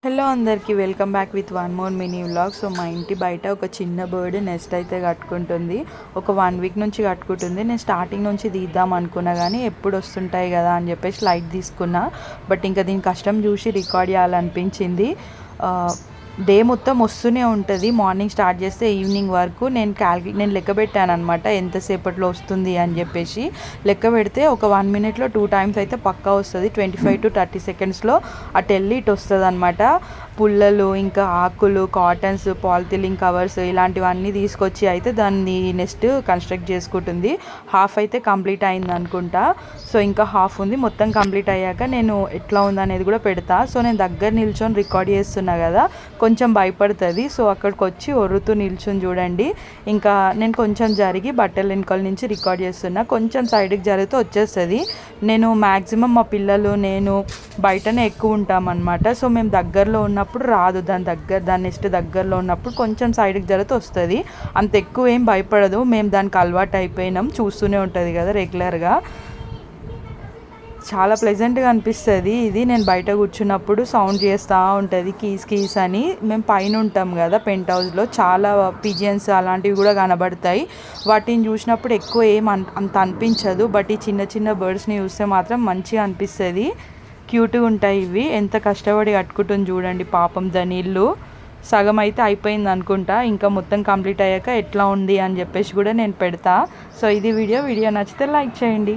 Hello అందరికీ welcome back with one more mini vlog. So మా ఇంటి బయట ఒక చిన్న బర్డ్ నెస్ట్ అయితే కట్టుకుంటుంది. ఒక 1 వీక్ నుంచి కట్టుకుంటుంది. నేను స్టార్టింగ్ నుంచి తీద్దాం అనుకున్నా కానీ ఎప్పుడు వస్తుంటాయి కదా అని చెప్పేసి లైట్ తీసుకున్నా. బట్ ఇంకా దీని కష్టం చూసి రికార్డ్ చేయాలనిపించింది. డే మొత్తం వస్తూనే ఉంటుంది. మార్నింగ్ స్టార్ట్ చేస్తే ఈవినింగ్ వరకు నేను లెక్క పెట్టాను అనమాట ఎంతసేపట్లో వస్తుంది అని చెప్పేసి. లెక్క పెడితే ఒక 1 minute 2 times అయితే పక్కా వస్తుంది. 25 to 30 secondsలో అటు వెళ్ళి ఇటు వస్తుంది అనమాట. పుల్లలు, ఇంకా ఆకులు, కాటన్స్, పాలిథిలిన్ కవర్స్ ఇలాంటివన్నీ తీసుకొచ్చి అయితే దాన్ని నెక్స్ట్ కన్స్ట్రక్ట్ చేసుకుంటుంది. హాఫ్ అయితే కంప్లీట్ అయింది అనుకుంటా. సో ఇంకా హాఫ్ ఉంది. మొత్తం కంప్లీట్ అయ్యాక నేను ఎట్లా ఉందనేది కూడా పెడతా. సో నేను దగ్గర నిల్చొని రికార్డ్ చేస్తున్నా కదా, కొంచెం భయపడుతుంది. సో అక్కడికి వచ్చి ఒర్రుతూ నిల్చుని చూడండి. ఇంకా నేను కొంచెం జరిగి బట్టల వెనకాల నుంచి రికార్డ్ చేస్తున్నా. కొంచెం సైడ్కి జరిగితే వచ్చేస్తుంది. నేను మ్యాక్సిమం మా పిల్లలు నేను బయటనే ఎక్కువ ఉంటామన్నమాట. సో మేము దగ్గరలో ఉన్నప్పుడు రాదు. దాని నెక్స్ట్ దగ్గరలో ఉన్నప్పుడు కొంచెం సైడ్కి జరిగితే వస్తుంది. అంత ఎక్కువ ఏం భయపడదు. మేము దానికి అలవాటు అయిపోయినాం. చూస్తూనే ఉంటుంది కదా రెగ్యులర్గా. చాలా ప్లెజెంట్గా అనిపిస్తుంది. ఇది నేను బయట కూర్చున్నప్పుడు సౌండ్ చేస్తూ ఉంటుంది కీస్ కీస్ అని. మేము పైన ఉంటాం కదా పెంట్ హౌస్లో, చాలా పిజియన్స్ అలాంటివి కూడా కనబడతాయి. వాటిని చూసినప్పుడు ఎక్కువ ఏం అంత అనిపించదు. బట్ ఈ చిన్న చిన్న బర్డ్స్ని చూస్తే మాత్రం మంచిగా అనిపిస్తుంది. క్యూట్గా ఉంటాయి ఇవి. ఎంత కష్టపడి కట్టుకుంటుంది చూడండి పాపం. దాని ఇల్లు సగం అయితే అయిపోయింది అనుకుంటా. ఇంకా మొత్తం కంప్లీట్ అయ్యాక ఎట్లా ఉంది అని చెప్పేసి కూడా నేను పెడతా. సో ఇది వీడియో నచ్చితే లైక్ చేయండి.